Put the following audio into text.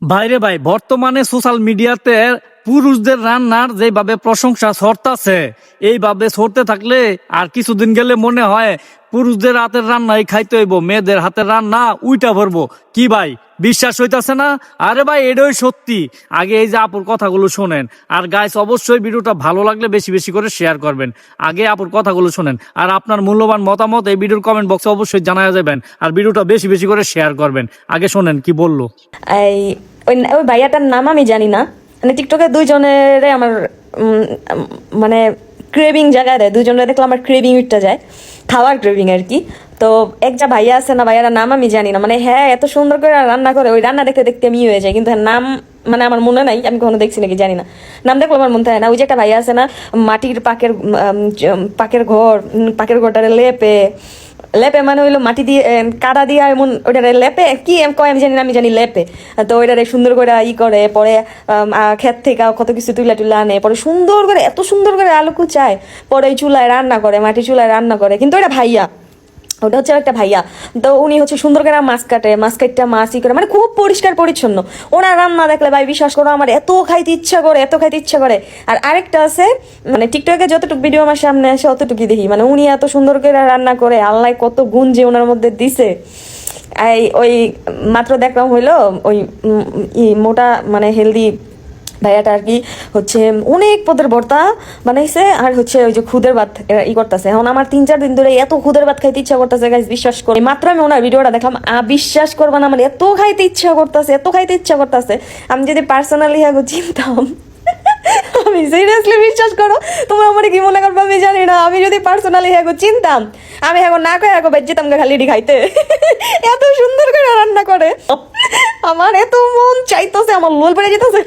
ভাইরে ভাই, বর্তমানে সোশ্যাল মিডিয়াতে পুরুষদের রান্নার যেভাবে প্রশংসা ছড়তাছে, এইভাবে ছড়তে থাকলে আর কিছুদিন গেলে মনে হয় পুরুষদের হাতের রান্নাই খাইতে হইব, মেয়েদের হাতের রান্না উইটা ভরবো। কি ভাই, বিশ্বাস হইতাছে না? আরে ভাই, এটাই সত্যি। আগে এই যে আপুর কথাগুলো শোনেন। আর গাইস, অবশ্যই ভিডিওটা ভালো লাগলে বেশি বেশি করে শেয়ার করবেন। আগে আপুর কথাগুলো শোনেন, আর আপনার মূল্যবান মতামত এই ভিডিওর কমেন্ট বক্সে অবশ্যই জানায়া যাবেন। আর ভিডিওটা বেশি বেশি করে শেয়ার করবেন। আগে শোনেন কি বললো। এই ওই ওই ভাইয়াটার নাম আমি জানি না, মানে টিকটকে দুইজনের আমার মানে ক্রেভিং জায়গায় দেয়, দুইজনের দেখলে আমার ক্রেভিং উঠতে যায়, খাওয়ার ক্রেভিং আর কি। তো এক যা ভাইয়া আছে না, ভাইয়ার নাম আমি জানি না, মানে হ্যাঁ এত সুন্দর করে রান্না করে, ওই রান্না দেখতে দেখতে আমি হয়ে যায়, কিন্তু নাম মানে আমার মনে নাই, আমি কখনো দেখছি নাকি জানি না, নাম দেখলে আমার মনে হয় না। ওই যে একটা ভাইয়া আছে না, মাটির পাকের ঘর, পাকের ঘরটারে লেপে লেপে মানে হইলো মাটি দিয়ে কাদা দিয়ে এমন ওইটারে লেপে কি কয় আমি জানি না, আমি জানি লেপে। তো ওইটারে সুন্দর করে করে পরে ক্ষেত থেকে কত কিছু তুলা টুলা আনে, পরে সুন্দর করে এত সুন্দর করে আলু কুচায়, পরে ওই চুলায় রান্না করে, মাটি চুলায় রান্না করে। কিন্তু ওইটা ভাইয়া, ওটা হচ্ছে একটা ভাইয়া। তো উনি হচ্ছে সুন্দর করে মাছ কাটে, মাছ কাটটা মাছই করে, মানে খুব পরিষ্কার পরিচ্ছন্ন। ওনার রান্না দেখলে ভাই বিশ্বাস করো আমার এত খাইতে ইচ্ছা করে, এত খাইতে ইচ্ছা করে। আর আরেকটা আছে, মানে টিকটকে যতটুকু ভিডিও আমার সামনে আসে অতটুকুই দেখি, মানে উনি এত সুন্দর করে রান্না করে, আল্লাহ কত গুণ যে ওনার মধ্যে দিছে। এই ওই মাত্র দেখলাম হইলো ওই মোটা মানে হেলদি ভাইয়াটা আর কি হচ্ছে অনেক পদের ভর্তা বানাইছে, আর হচ্ছে ওই যে খুদের ভাত করতেছে। এখন আমার 3-4 দিন ধরে এত খুদের ভাত খাইতে ইচ্ছা করতেছে গাইস, বিশ্বাস করে মাত্র আমি ওনার ভিডিওটা দেখলাম, বিশ্বাস করবা না, আমার এত খাইতে ইচ্ছা করতেছে, এত খাইতে ইচ্ছা করতেছে। আমি যদি পার্সোনালি হ্যাঁ চিনতাম, আমি সিরিয়াসলি বিশ্বাস করো, তোমরা আমার কি মনে করবো আমি জানি না, আমি যদি পার্সোনালি হ্যাঁ চিনতাম, আমি এখন না কয়ে বেঁচে যেতাম খালি খাইতে। এত সুন্দর করে রান্না করে, আমার এত মন চাইতেছে, আমার লোল পড়ে যেতেছে।